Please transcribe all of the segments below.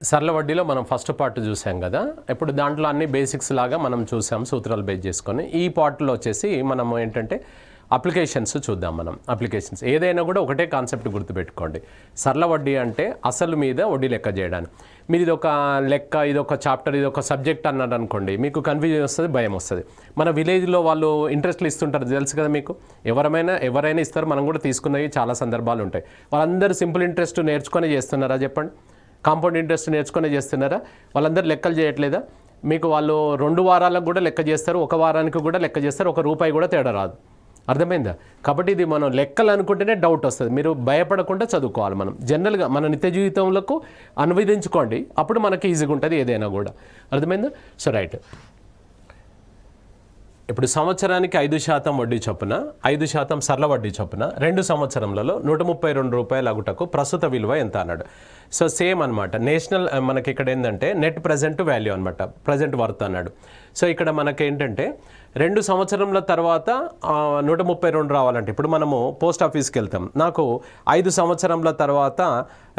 సరళ వడ్డీలో మనం first part చూసాం కదా. ఇప్పుడు దాంట్లో అన్ని బేసిక్స్ లాగా మనం చూసాం సూత్రాలు బేస్ చేసుకొని. ఈ పార్ట్లో వచ్చేసి మనం ఏంటంటే అప్లికేషన్స్ చూద్దాం. మనం అప్లికేషన్స్ ఏదైనా కూడా ఒకటే కాన్సెప్ట్ గుర్తుపెట్టుకోండి. సరళ వడ్డీ అంటే అసలు మీద వడ్డీ లెక్క చేయడానికి. మీరు ఇది ఒక లెక్క, ఇది ఒక చాప్టర్, ఇది ఒక సబ్జెక్ట్ అన్నాడు అనుకోండి, మీకు కన్ఫ్యూజన్ వస్తుంది, భయం వస్తుంది. మన విలేజ్లో వాళ్ళు ఇంట్రెస్ట్లు ఇస్తుంటారు, తెలుసు కదా మీకు. ఎవరైనా ఇస్తారు, మనం కూడా తీసుకున్నవి చాలా సందర్భాలు ఉంటాయి. వాళ్ళందరూ సింపుల్ ఇంట్రెస్ట్ నేర్చుకొని చేస్తున్నారా చెప్పండి? కాంపౌండ్ ఇంట్రెస్ట్ నేర్చుకునే చేస్తున్నారా? వాళ్ళందరూ లెక్కలు చేయట్లేదా? మీకు వాళ్ళు 2 వారాలకు కూడా లెక్క చేస్తారు, 1 వారానికి కూడా లెక్క చేస్తారు, ₹1 కూడా తేడా రాదు. అర్థమైందా? కాబట్టి ఇది మనం లెక్కలు అనుకుంటేనే డౌట్ వస్తుంది. మీరు భయపడకుండా చదువుకోవాలి. మనం జనరల్గా మన నిత్య జీవితంలో అనువదించుకోండి, అప్పుడు మనకి ఈజీగా ఉంటుంది ఏదైనా కూడా. అర్థమైందా? So right. ఇప్పుడు సంవత్సరానికి 5% వడ్డీ చొప్పున, 5% సరళ వడ్డీ చొప్పున 2 సంవత్సరంలలో ₹132 అగుటకు ప్రస్తుత విలువ ఎంత అన్నాడు. సో సేమ్ అనమాట. నేషనల్ మనకి ఇక్కడ ఏంటంటే నెట్ ప్రజెంట్ వాల్యూ అనమాట, ప్రజెంట్ వర్త్ అన్నాడు. సో ఇక్కడ మనకి ఏంటంటే 2 సంవత్సరంల తర్వాత 132 రావాలంటే, ఇప్పుడు మనము పోస్ట్ ఆఫీస్కి వెళ్తాం, నాకు 5 సంవత్సరంల తర్వాత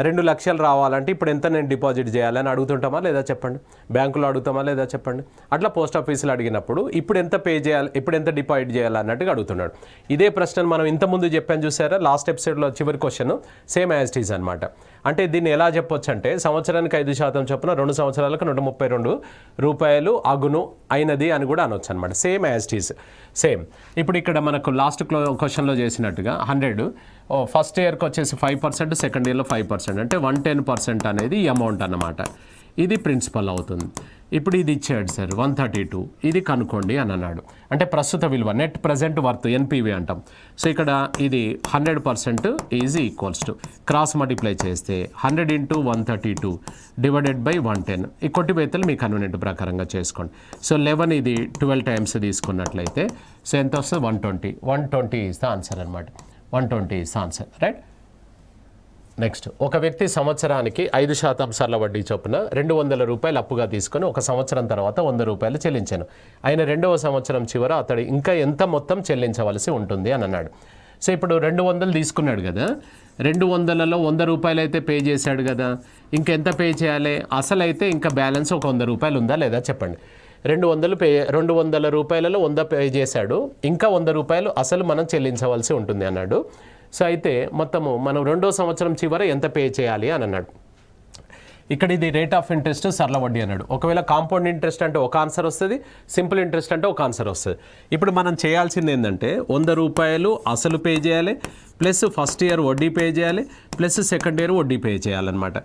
2 లక్షలు రావాలంటే ఇప్పుడు ఎంత నేను డిపాజిట్ చేయాలని అడుగుతుంటామా లేదా చెప్పండి? బ్యాంకులో అడుగుతామా లేదా చెప్పండి? అట్లా పోస్ట్ ఆఫీసులో అడిగినప్పుడు ఇప్పుడు ఎంత పే చేయాలి, ఇప్పుడు ఎంత డిపాజిట్ చేయాలి అన్నట్టుగా అడుగుతున్నాడు. ఇదే ప్రశ్నను మనం ఇంతకుముందు చెప్పాను చూసారా, లాస్ట్ ఎపిసోడ్లో చివరి question same as it is అనమాట. అంటే దీన్ని ఎలా చెప్పొచ్చు అంటే, సంవత్సరానికి 5% చొప్పున 2 సంవత్సరాలకు ₹132 అగును అయినది అని కూడా అనొచ్చు అనమాట. Same as it is same. ఇప్పుడు ఇక్కడ మనకు లాస్ట్ క్వశ్చన్లో చేసినట్టుగా 100 ఫస్ట్ ఇయర్కి వచ్చేసి 5%, సెకండ్ ఇయర్లో 5%, అంటే 110% అనేది ఈ అమౌంట్ అన్నమాట. ఇది ప్రిన్సిపల్ అవుతుంది. ఇప్పుడు ఇది ఇచ్చాడు సార్ 132, ఇది కనుక్కోండి అని అన్నాడు. అంటే ప్రస్తుత విలువ, నెట్ ప్రజెంట్ వర్త్, ఎన్పివి అంటాం. సో ఇక్కడ ఇది 100% is equals to, cross multiply చేస్తే 100 × 132 డివైడెడ్ బై 110. ఈ కొట్టివేతలు మీ కన్వీనియంట్ ప్రకారంగా చేసుకోండి. సో 11 ఇది 12 టైమ్స్ తీసుకున్నట్లయితే సో ఎంత వస్తుంది? 120 ఈజ్ ద ఆన్సర్ అనమాట. 120 is the answer, right. Next, ఒక వ్యక్తి సంవత్సరానికి 5% సరళ వడ్డీ చొప్పున ₹200 అప్పుగా తీసుకొని 1 సంవత్సరం తర్వాత ₹100 చెల్లించాను. ఆయన 2వ సంవత్సరం చివర అతడు ఇంకా ఎంత మొత్తం చెల్లించవలసి ఉంటుంది అని అన్నాడు. సో ఇప్పుడు 200 తీసుకున్నాడు కదా, 200లలో ₹100 అయితే పే చేశాడు కదా, ఇంకెంత పే చేయాలి? అసలు అయితే ఇంకా బ్యాలెన్స్ ఒక ₹100 ఉందా లేదా చెప్పండి? 200 రూపాయలలో 100 పే చేశాడు, ఇంకా ₹100 అసలు మనం చెల్లించవలసి ఉంటుంది అన్నాడు. సో అయితే మొత్తము మనం 2వ సంవత్సరం చివర ఎంత పే చేయాలి అని అన్నాడు. ఇక్కడ ఇది రేట్ ఆఫ్ ఇంట్రెస్ట్ సరళ వడ్డీ అన్నాడు. ఒకవేళ కాంపౌండ్ ఇంట్రెస్ట్ అంటే ఒక ఆన్సర్ వస్తుంది, సింపుల్ ఇంట్రెస్ట్ అంటే ఒక ఆన్సర్ వస్తుంది. ఇప్పుడు మనం చేయాల్సింది ఏంటంటే ₹100 అసలు పే చేయాలి, ప్లస్ ఫస్ట్ ఇయర్ వడ్డీ పే చేయాలి, ప్లస్ సెకండ్ ఇయర్ వడ్డీ పే చేయాలన్నమాట.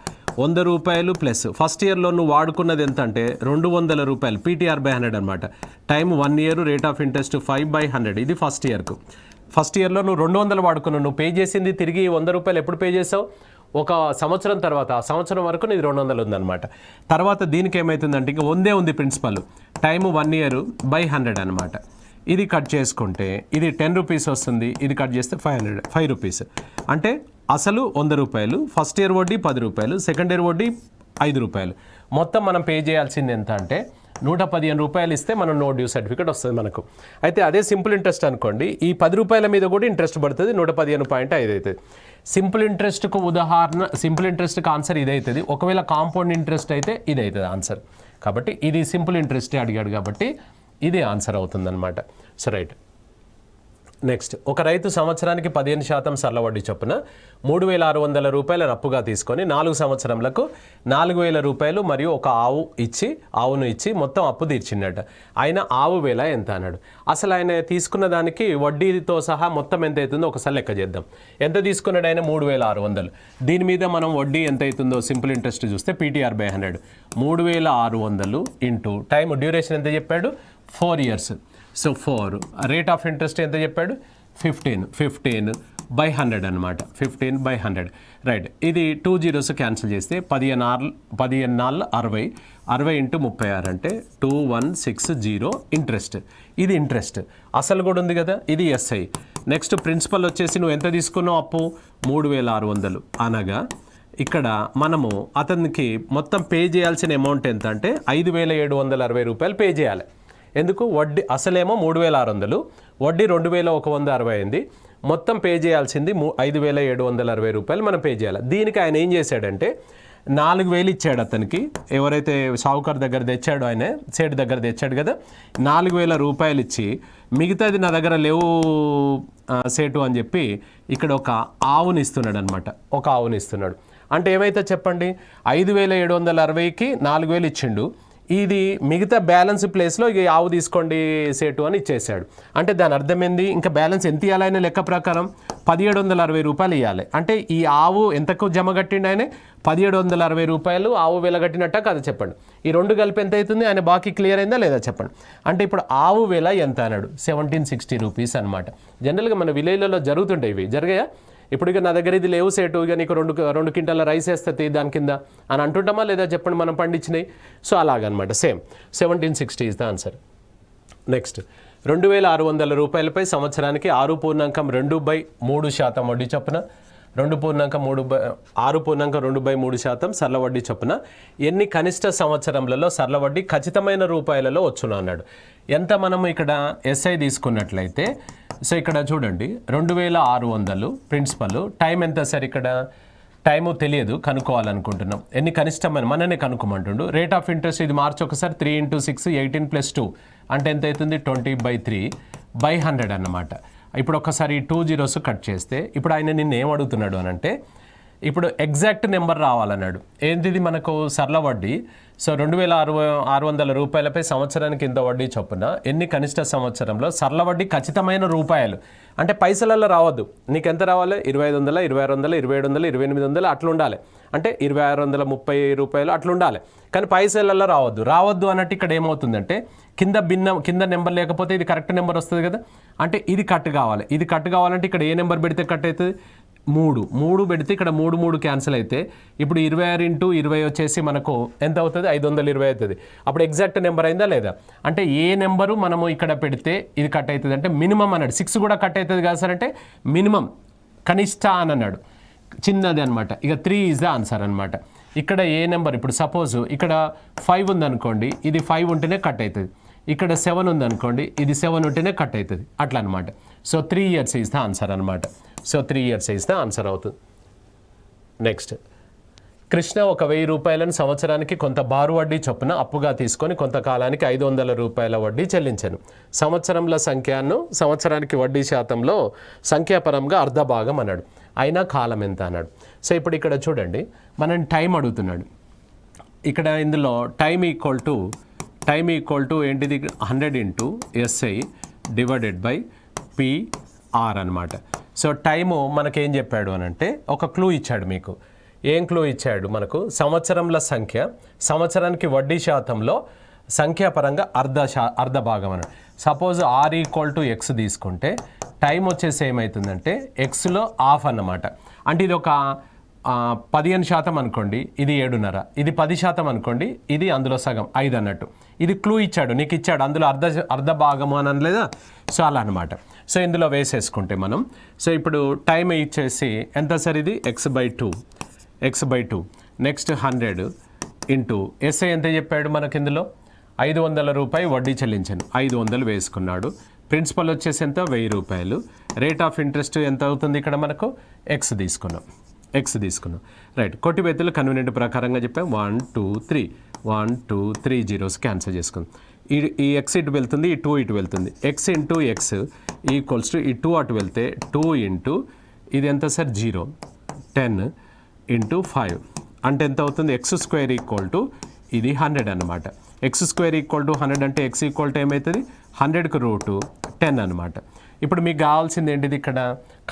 ₹100 ప్లస్ ఫస్ట్ ఇయర్లో నువ్వు వాడుకున్నది ఎంత అంటే ₹200, PTR/100 అనమాట. Time 1 year, rate of interest 5/100. ఇది ఫస్ట్ ఇయర్కు. ఫస్ట్ ఇయర్లో నువ్వు 200 వాడుకున్నావు, నువ్వు పే చేసింది తిరిగి ₹100 ఎప్పుడు పే చేసావు? 1 సంవత్సరం తర్వాత. ఆ సంవత్సరం వరకు నీది 200 ఉందన్నమాట. తర్వాత దీనికి ఏమవుతుందంటే ఇంకా ఉంది ప్రిన్సిపల్, టైము 1 ఇయర్ బై 100 అనమాట. ఇది కట్ చేసుకుంటే ఇది ₹10 వస్తుంది, ఇది కట్ చేస్తే ₹5. అంటే అసలు ₹100, ఫస్ట్ ఇయర్ వడ్డీ ₹10, సెకండ్ ఇయర్ వడ్డీ ₹5. మొత్తం మనం పే చేయాల్సింది ఎంత అంటే ₹115 ఇస్తే మనం నో డ్యూ సర్టిఫికేట్ వస్తుంది మనకు. అయితే అదే సింపుల్ ఇంట్రెస్ట్ అనుకోండి, ఈ ₹10 మీద కూడా ఇంట్రెస్ట్ పడుతుంది, 115.5 అవుతుంది. సింపుల్ ఇంట్రెస్ట్కు ఉదాహరణ, సింపుల్ ఇంట్రెస్ట్కి ఆన్సర్ ఇదవుతుంది. ఒకవేళ కాంపౌండ్ ఇంట్రెస్ట్ అయితే ఇది అవుతుంది ఆన్సర్. కాబట్టి ఇది సింపుల్ ఇంట్రెస్టే అడిగాడు కాబట్టి ఇది ఆన్సర్ అవుతుందన్నమాట. So right. నెక్స్ట్, ఒక రైతు సంవత్సరానికి 15% సరళ వడ్డీ చొప్పున ₹3,600 అప్పుగా తీసుకొని 4 సంవత్సరములకు ₹4,000 మరియు ఒక ఆవును ఇచ్చి మొత్తం అప్పు తీర్చిండట. ఆయన ఆవు వేల ఎంత అన్నాడు. అసలు ఆయన తీసుకున్న దానికి వడ్డీతో సహా మొత్తం ఎంత అవుతుందో ఒకసారి లెక్క చేద్దాం. ఎంత తీసుకున్నాడు ఆయన? 3,600. దీని మీద మనం వడ్డీ ఎంత అవుతుందో సింపుల్ ఇంట్రెస్ట్ చూస్తే PTR/100. 3,600 ఇంటూ టైం డ్యూరేషన్ ఎంత చెప్పాడు? 4 years. So 4. Rate of interest ఎంత చెప్పాడు? 15/100 అనమాట. 15/100, రైట్. ఇది 2 zeros క్యాన్సిల్ చేస్తే 15 60, 60 × 36 అంటే 2160 ఇంట్రెస్ట్. ఇది ఇంట్రెస్ట్. అసలు కూడా ఉంది కదా, ఇది SI. నెక్స్ట్ ప్రిన్సిపల్ వచ్చేసి నువ్వు ఎంత తీసుకున్నావు అప్పు? 3,600. అనగా ఇక్కడ మనము అతనికి మొత్తం పే చేయాల్సిన అమౌంట్ ఎంత అంటే ₹5,760 పే చేయాలి. ఎందుకు? వడ్డీ అసలేమో 3,600, వడ్డీ 2,160 అయింది. మొత్తం పే చేయాల్సింది ₹5,760 మనం పే చేయాలి. దీనికి ఆయన ఏం చేశాడంటే 4000 ఇచ్చాడు అతనికి, ఎవరైతే షావుకార్ దగ్గర తెచ్చాడో ఆయన సేటు దగ్గర తెచ్చాడు కదా, 4000 రూపాయలు ఇచ్చి మిగతాది నా దగ్గర లేవు సేటు అని చెప్పి ఇక్కడ ఒక ఆవుని ఇస్తున్నాడు అనమాట. ఒక ఆవుని ఇస్తున్నాడు అంటే ఏమైతే చెప్పండి, 5760కి 4000 ఇచ్చిండు, ఇది మిగతా బ్యాలెన్స్ ప్లేస్లో ఇక ఆవు తీసుకోండి సేటు అని ఇచ్చేసాడు. అంటే దాని అర్థమైంది, ఇంకా బ్యాలెన్స్ ఎంత ఇవ్వాలైనా లెక్క ప్రకారం 1760 రూపాయలు ఇవ్వాలి. అంటే ఈ ఆవు ఎంతకు జమ కట్టిండు ఆయన, 1760 రూపాయలు ఆవు వెలగట్టినట్ట కాదు చెప్పండి. ఈ రెండు కలిపి ఎంత అవుతుంది, ఆయన బాకీ క్లియర్ అయిందా లేదా చెప్పండి. అంటే ఇప్పుడు ఆవు వెల ఎంత అన్నాడు, 1760 రూపీస్ అనమాట. జనరల్గా మన విలేజ్లలో జరుగుతుంటాయి, ఇవి జరిగాయా? ఇప్పుడు ఇక నా దగ్గర ఇది లేవు సేటు, ఇక నీకు 2 క్వింటాల రైస్ వేస్తుంది దాని కింద అని అంటుంటామా లేదా చెప్పండి, మనం పండించినాయి. సో అలాగనమాట, same 1760 is the answer. Next 2600 రూపాయలపై సంవత్సరానికి 6.2/3% వడ్డీ చొప్పున 6.2/3% సరళ వడ్డీ చొప్పున ఎన్ని కనిష్ట సంవత్సరంలలో సరళ వడ్డీ ఖచ్చితమైన రూపాయలలో వచ్చును అన్నాడు. ఎంత మనం ఇక్కడ ఎస్ఐ తీసుకున్నట్లయితే, సో ఇక్కడ చూడండి 2600 ప్రిన్సిపల్, టైం ఎంత సార్, ఇక్కడ టైము తెలియదు, కనుక్కోవాలనుకుంటున్నాం. ఎన్ని కనిష్టమైన మననే కనుక్కోమంటుండు. రేట్ ఆఫ్ ఇంట్రెస్ట్ ఇది మార్చి ఒకసారి 3 × 6 18 + 2 అంటే ఎంత అవుతుంది, 20/3/100 అన్నమాట. ఇప్పుడు ఒకసారి ఈ 2 zeros కట్ చేస్తే, ఇప్పుడు ఆయన నిన్ను ఏం అడుగుతున్నాడు అని అంటే, ఇప్పుడు ఎగ్జాక్ట్ నెంబర్ రావాలన్నాడు. ఏంటిది మనకు సరళ వడ్డీ. సో 2600 రూపాయలపై సంవత్సరానికి ఇంత వడ్డీ చొప్పున ఎన్ని కనిష్ట సంవత్సరంలో సరళ వడ్డీ ఖచ్చితమైన రూపాయలు, అంటే పైసలలో రావద్దు. నీకు ఎంత రావాలి, 2500, 2600, 2700, 2800 అట్లా ఉండాలి. అంటే 2630 రూపాయలు అట్లా ఉండాలి, కానీ పైసలలో రావద్దు అన్నట్టు ఇక్కడ ఏమవుతుందంటే, కింద నెంబర్ లేకపోతే ఇది కరెక్ట్ నెంబర్ వస్తుంది కదా. అంటే ఇది కట్ కావాలి, ఇది కట్ కావాలంటే ఇక్కడ ఏ నెంబర్ పెడితే కట్ అవుతుంది, 3 పెడితే ఇక్కడ 3 క్యాన్సిల్ అయితే, ఇప్పుడు 26 × 20 వచ్చేసి మనకు ఎంత అవుతుంది, 520 అవుతుంది. అప్పుడు ఎగ్జాక్ట్ నెంబర్ అయిందా లేదా, అంటే ఏ నెంబరు మనము ఇక్కడ పెడితే ఇది కట్ అవుతుంది అంటే మినిమం అన్నాడు. 6 కూడా కట్ అవుతుంది కదా సార్ అంటే మినిమం కనిష్ట అని అన్నాడు, చిన్నది అనమాట. ఇక 3 ఈజ్ ద ఆన్సర్ అనమాట. ఇక్కడ ఏ నెంబర్, ఇప్పుడు సపోజ్ ఇక్కడ 5 ఉందనుకోండి, ఇది 5 ఉంటేనే కట్ అవుతుంది. ఇక్కడ 7 ఉందనుకోండి, ఇది 7 ఉంటేనే కట్ అవుతుంది, అట్లా అనమాట. So 3 years is the answer అనమాట. So 3 years is the answer అవుతుంది. నెక్స్ట్, కృష్ణ 1000 రూపాయలను సంవత్సరానికి కొంత బారు వడ్డీ చొప్పున అప్పుగా తీసుకొని కొంతకాలానికి 500 రూపాయల వడ్డీ చెల్లించాను. సంవత్సరంల సంఖ్యను సంవత్సరానికి వడ్డీ శాతంలో సంఖ్యాపరంగా అర్ధ భాగం అన్నాడు. అయినా కాలం ఎంత అన్నాడు. సో ఇప్పుడు ఇక్కడ చూడండి, మనం టైం అడుగుతున్నాడు. ఇక్కడ ఇందులో టైం ఈక్వల్ టు ఏంటిది, 100 × SI / PR అనమాట. సో టైము మనకేం చెప్పాడు అని అంటే, ఒక క్లూ ఇచ్చాడు మీకు. ఏం క్లూ ఇచ్చాడు మనకు, సంవత్సరంల సంఖ్య సంవత్సరానికి వడ్డీ శాతంలో సంఖ్యాపరంగా అర్ధ భాగం అన్నాడు. సపోజ్ R = X తీసుకుంటే టైం వచ్చేసి ఏమవుతుందంటే ఎక్స్లో హాఫ్ అన్నమాట. అంటే ఇది ఒక 15% అనుకోండి, ఇది 7.5, ఇది 10% అనుకోండి, ఇది అందులో సగం 5 అన్నట్టు. ఇది క్లూ ఇచ్చాడు, నీకు ఇచ్చాడు, అందులో అర్ధ భాగము అని అనలేదా. సో అలా అనమాట. సో ఇందులో వేసేసుకుంటే మనం, సో ఇప్పుడు టైం ఇచ్చేసి ఎంత సార్, ఇది x/2 నెక్స్ట్ 100 × SI ఎంత చెప్పాడు మనకి, ఇందులో 500 రూపాయలు వడ్డీ చెల్లించాను, 500 వేసుకున్నాడు. ప్రిన్సిపల్ వచ్చేసి ఎంత, 1000 రూపాయలు. రేట్ ఆఫ్ ఇంట్రెస్ట్ ఎంత అవుతుంది ఇక్కడ మనకు, x తీసుకున్నాం. రైట్, కొట్టివేతలు కన్వీనియంట్ ప్రకారంగా చెప్పాం. 1 2 3 zeros క్యాన్సిల్ చేసుకుందాం. ఈ x ఇటు వెళ్తుంది, ఈ 2 ఇటు వెళ్తుంది. x × x ఈక్వల్స్ టు ఈ 2 అటు వెళ్తే 2 × ఇది ఎంత సార్, 0 10 × 5 అంటే ఎంత అవుతుంది, x² = ఇది 100 అనమాట. x² = 100 అంటే x = ఏమవుతుంది, 100కి √10 అనమాట. ఇప్పుడు మీకు కావాల్సింది ఏంటిది, ఇక్కడ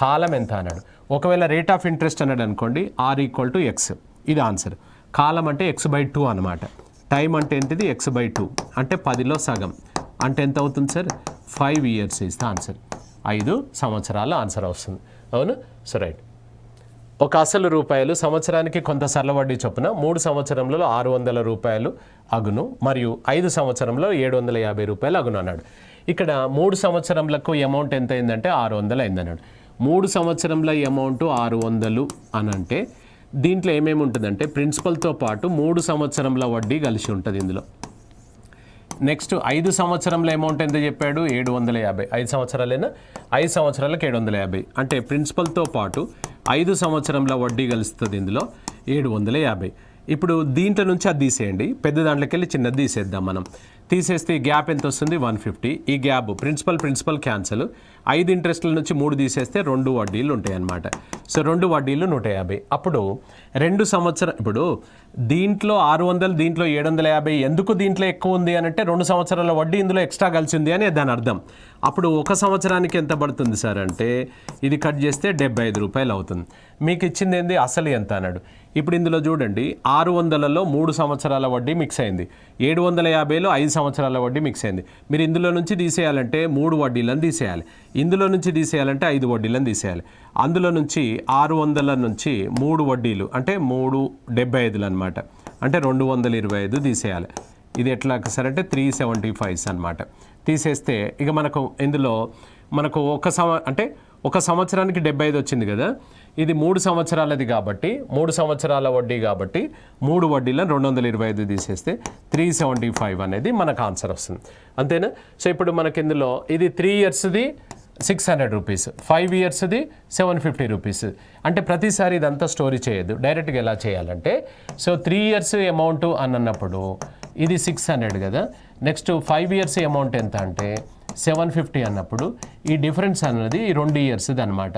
కాలం ఎంత అన్నాడు. ఒకవేళ రేట్ ఆఫ్ ఇంట్రెస్ట్ అన్నాడు అనుకోండి, R = X, ఇది ఆన్సర్. కాలం అంటే x/2 అనమాట. టైం అంటే ఏంటిది, x/2 అంటే 10లో సగం అంటే ఎంత అవుతుంది sir, 5 years is the answer. 5 సంవత్సరాల ఆన్సర్ వస్తుంది. అవును. సో రైట్, ఒక అసలు రూపాయలు సంవత్సరానికి కొంత సరళ వడ్డీ చొప్పున 3 సంవత్సరంలో 600 రూపాయలు అగును, మరియు 5 సంవత్సరంలో 750 రూపాయలు అగును అన్నాడు. ఇక్కడ 3 సంవత్సరంలకు అమౌంట్ ఎంత అయిందంటే 600 అయిందన్నాడు. 3 సంవత్సరంల అమౌంట్ 600 అని అంటే దీంట్లో ఏమేమి ఉంటుందంటే, ప్రిన్సిపల్తో పాటు 3 సంవత్సరంల వడ్డీ కలిసి ఉంటుంది ఇందులో. నెక్స్ట్ 5 సంవత్సరంల అమౌంట్ ఎంత చెప్పాడు, 750. 5 సంవత్సరాలైనా 5 సంవత్సరాలకు 750 అంటే ప్రిన్సిపల్తో పాటు 5 సంవత్సరంల వడ్డీ కలుస్తుంది ఇందులో 750. ఇప్పుడు దీంట్లో నుంచి అది తీసేయండి, పెద్ద దాంట్లోకి వెళ్ళి చిన్నది తీసేద్దాం మనం. తీసేస్తే గ్యాప్ ఎంత వస్తుంది? 150. ఈ గ్యాప్ ప్రిన్సిపల్ క్యాన్సల్. 5 ఇంట్రెస్ట్ల నుంచి 3 తీసేస్తే 2 వడ్డీలు ఉంటాయి అన్నమాట. సో 2 వడ్డీలు 150. అప్పుడు 2 సంవత్సరం, ఇప్పుడు దీంట్లో 600, దీంట్లో 750, ఎందుకు దీంట్లో ఎక్కువ ఉంది అని అంటే 2 సంవత్సరాల వడ్డీ ఇందులో ఎక్స్ట్రా కలిసింది అని దాని అర్థం. అప్పుడు 1 సంవత్సరానికి ఎంత పడుతుంది సార్ అంటే ఇది కట్ చేస్తే 75 రూపాయలు అవుతుంది. మీకు ఇచ్చింది ఏంది? అసలు ఎంత అన్నాడు. ఇప్పుడు ఇందులో చూడండి, 600లో 3 సంవత్సరాల వడ్డీ మిక్స్ అయింది, 750లో 5 సంవత్సరాల వడ్డీ మిక్స్ అయింది. మీరు ఇందులో నుంచి తీసేయాలంటే 3 వడ్డీలను తీసేయాలి, ఇందులో నుంచి తీసేయాలంటే 5 వడ్డీలను తీసేయాలి. అందులో నుంచి 600 నుంచి 3 వడ్డీలు అంటే 375 అనమాట, అంటే 225 తీసేయాలి. ఇది ఎట్లా సార్ అంటే 375 అనమాట. తీసేస్తే ఇక మనకు ఇందులో మనకు ఒక సంవత్సరానికి 75 వచ్చింది కదా, ఇది 3 సంవత్సరాలది కాబట్టి 3 సంవత్సరాల వడ్డీ కాబట్టి 3 వడ్డీలను 225 తీసేస్తే 375 అనేది మనకు ఆన్సర్ వస్తుంది. అంతేనా? సో ఇప్పుడు మనకి ఇందులో ఇది 3 ఇయర్స్ది 600 రూపీస్, 5 ఇయర్స్ది 750 రూపీస్. అంటే ప్రతిసారి ఇదంతా స్టోరీ చేయొద్దు, డైరెక్ట్గా ఎలా చేయాలంటే సో 3 ఇయర్స్ అమౌంట్ అని అన్నప్పుడు ఇది 600 కదా, నెక్స్ట్ 5 ఇయర్స్ అమౌంట్ ఎంత అంటే 750 అన్నప్పుడు ఈ డిఫరెన్స్ అన్నది 2 ఇయర్స్ది అనమాట.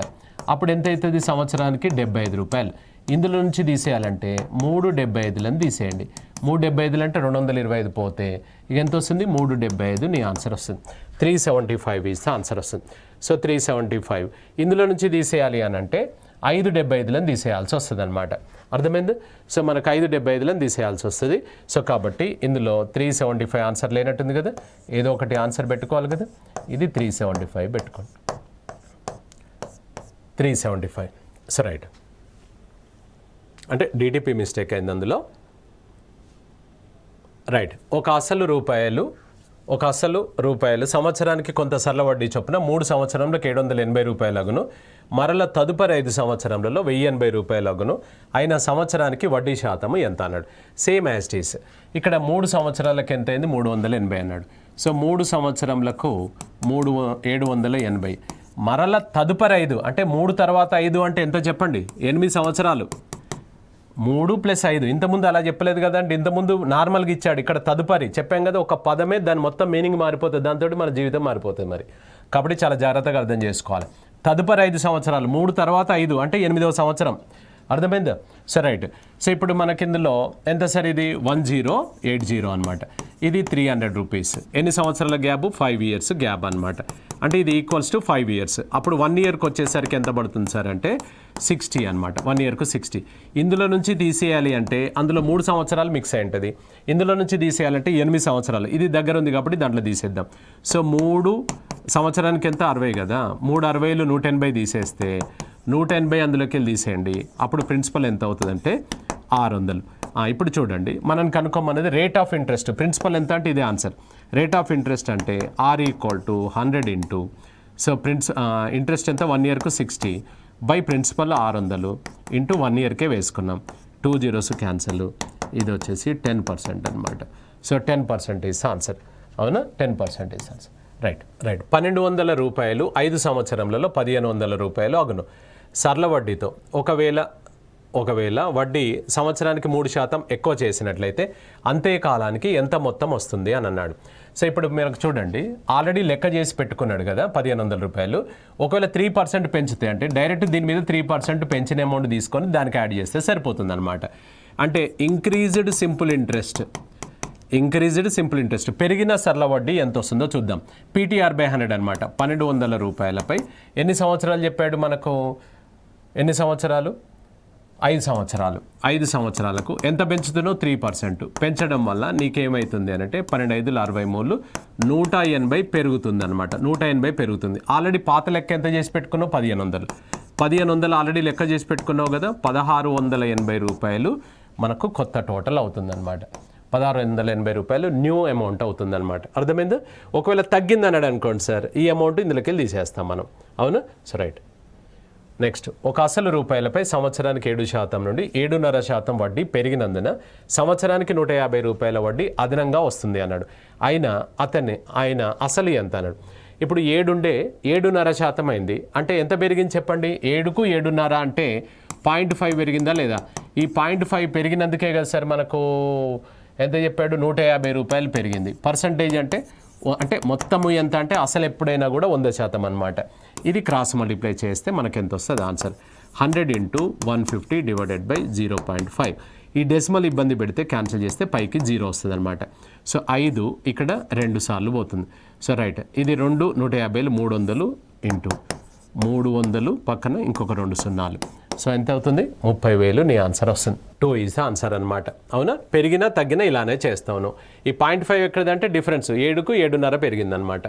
అప్పుడు ఎంత అవుతుంది? సంవత్సరానికి 75 రూపాయలు. ఇందులో నుంచి తీసేయాలంటే 375లను తీసేయండి. 375 అంటే 225 పోతే ఇక ఎంత వస్తుంది? 375 నీ ఆన్సర్ వస్తుంది. 375 ఈజ్ ద ఆన్సర్ వస్తుంది. సో 375 ఇందులో నుంచి తీసేయాలి అని అంటే 575లను తీసేయాల్సి వస్తుంది అనమాట. అర్థమైంది? సో మనకు 575లను తీసేయాల్సి వస్తుంది. సో కాబట్టి ఇందులో 375 ఆన్సర్ లేనట్టుంది కదా, ఏదో ఒకటి ఆన్సర్ పెట్టుకోవాలి కదా. ఇది 375 పెట్టుకోండి, 375. సో రైట్, అంటే డిటిపి మిస్టేక్ అయింది అందులో. రైట్. ఒక అసలు రూపాయలు సంవత్సరానికి కొంత సరళ వడ్డీ చొప్పున 3 సంవత్సరంలో 780 రూపాయలు అగును, మరల తదుపరి 5 సంవత్సరంలో 1080 రూపాయలు అగును, అయిన సంవత్సరానికి వడ్డీ శాతము ఎంత అన్నాడు. Same as it is. ఇక్కడ 3 సంవత్సరాలకు ఎంత అయింది? 380 అన్నాడు. సో 3 సంవత్సరంలకు 780, మరల తదుపరి 5 అంటే 3 తర్వాత 5 అంటే ఎంత చెప్పండి? 8 సంవత్సరాలు. 3 + 5 ఇంతకుముందు అలా చెప్పలేదు కదా అంటే, ఇంతకుముందు నార్మల్గా ఇచ్చాడు. ఇక్కడ తదుపరి చెప్పాం కదా, ఒక పదమే దాని మొత్తం మీనింగ్ మారిపోతుంది, దాంతో మన జీవితం మారిపోతుంది మరి. కాబట్టి చాలా జాగ్రత్తగా అర్థం చేసుకోవాలి. తదుపరి 5 సంవత్సరాలు, 3 తర్వాత 5 అంటే 8వ సంవత్సరం. అర్థమైందా? So right. సో ఇప్పుడు మనకి ఇందులో ఎంత సార్? ఇది 1080 అనమాట. ఇది 300 రూపీస్. ఎన్ని సంవత్సరాల గ్యాప్? 5 ఇయర్స్ గ్యాప్ అనమాట. అంటే ఇది ఈక్వల్స్ టు 5 ఇయర్స్. అప్పుడు 1 ఇయర్కి వచ్చేసరికి ఎంత పడుతుంది సార్ అంటే 60 అనమాట. 1 ఇయర్కు 60. ఇందులో నుంచి తీసేయాలి అంటే అందులో 3 సంవత్సరాలు మిక్స్ అయి ఉంటుంది, ఇందులో నుంచి తీసేయాలంటే 8 సంవత్సరాలు. ఇది దగ్గర ఉంది కాబట్టి దాంట్లో తీసేద్దాం. సో 3 సంవత్సరానికి ఎంత? 60 కదా, 3 60లు 180 తీసేస్తే 180 అందులోకి వెళ్ళి తీసేయండి. అప్పుడు ప్రిన్సిపల్ ఎంత అవుతుందంటే 600. ఇప్పుడు చూడండి, మనం కనుక్కోమనేది రేట్ ఆఫ్ ఇంట్రెస్ట్. ప్రిన్సిపల్ ఎంత అంటే ఇదే ఆన్సర్. రేట్ ఆఫ్ ఇంట్రెస్ట్ అంటే R = 100 ఇంటూ, సో ఇంట్రెస్ట్ ఎంత? 1 ఇయర్కు 60 బై ప్రిన్సిపల్ 600 ఇంటూ 1 ఇయర్కే వేసుకున్నాం. 2 zeros క్యాన్సల్, ఇది వచ్చేసి 10% అనమాట. So 10% is answer. అవునా? 10% ఈజ్ ఆన్సర్. రైట్. 1200 రూపాయలు 5 సంవత్సరంలో 1500 రూపాయలు అగును. సరళ వడ్డీతో ఒకవేళ వడ్డీ సంవత్సరానికి 3% ఎక్కువ చేసినట్లయితే అంతే కాలానికి ఎంత మొత్తం వస్తుంది అని అన్నాడు. సో ఇప్పుడు మీరు చూడండి, ఆల్రెడీ లెక్క చేసి పెట్టుకున్నాడు కదా 1500 రూపాయలు. ఒకవేళ 3% పెంచితే అంటే డైరెక్ట్ దీని మీద 3% పెంచిన అమౌంట్ తీసుకొని దానికి యాడ్ చేస్తే సరిపోతుంది అనమాట. అంటే ఇంక్రీజ్డ్ సింపుల్ ఇంట్రెస్ట్ పెరిగిన సరళ వడ్డీ ఎంత వస్తుందో చూద్దాం. PTR/100 అనమాట. 1200 రూపాయలపై ఎన్ని సంవత్సరాలు చెప్పాడు మనకు? ఎన్ని సంవత్సరాలు? 5 సంవత్సరాలు. 5 సంవత్సరాలకు ఎంత పెంచుతున్నావు? 3%. పెంచడం వల్ల నీకేమవుతుంది అని అంటే 12 × 63 180 పెరుగుతుంది అనమాట. 180 పెరుగుతుంది. ఆల్రెడీ పాత లెక్క ఎంత చేసి పెట్టుకున్నావు? 1500 ఆల్రెడీ లెక్క చేసి పెట్టుకున్నావు కదా. 1680 రూపాయలు మనకు కొత్త టోటల్ అవుతుంది అనమాట. 1680 రూపాయలు న్యూ అమౌంట్ అవుతుంది అనమాట. అర్థమైందా? ఒకవేళ తగ్గింది అన్నాడు అనుకోండి సార్, ఈ అమౌంట్ ఇందులోకి వెళ్ళి తీసేస్తాం మనం. అవునా? So right. నెక్స్ట్, ఒక అసలు రూపాయలపై సంవత్సరానికి 7% నుండి 7.5% వడ్డీ పెరిగినందున సంవత్సరానికి 150 రూపాయల వడ్డీ అదనంగా వస్తుంది అన్నాడు. ఆయన అసలు ఎంత అన్నాడు. ఇప్పుడు 7 ఉండే 7.5% అయింది అంటే ఎంత పెరిగింది చెప్పండి? 7కు 7.5 అంటే 0.5 పెరిగిందా లేదా? ఈ 0.5 పెరిగినందుకే కదా సార్ మనకు ఎంత చెప్పాడు, 150 రూపాయలు పెరిగింది. పర్సంటేజ్ అంటే మొత్తము ఎంత అంటే అసలు ఎప్పుడైనా కూడా 100% అనమాట. ఇది క్రాస్ మల్టిప్లై చేస్తే మనకు ఎంత వస్తుంది ఆన్సర్? 100 × 150 / 0.5. ఈ డెసిమల్ ఇబ్బంది పెడితే క్యాన్సిల్ చేస్తే పైకి 0 వస్తుంది అనమాట. సో 5 ఇక్కడ 2 సార్లు పోతుంది. సో రైట్, ఇది 2 150 300 × 300 పక్కన ఇంకొక 2 సున్నాలు. సో ఎంత అవుతుంది? 30,000 నీ ఆన్సర్ వస్తుంది. 2 ఈజ్ ఆన్సర్ అనమాట. అవునా? పెరిగినా తగ్గినా ఇలానే చేస్తాను. ఈ 0.5 ఎక్కడదంటే డిఫరెన్స్ 7కు 7.5 పెరిగిందనమాట.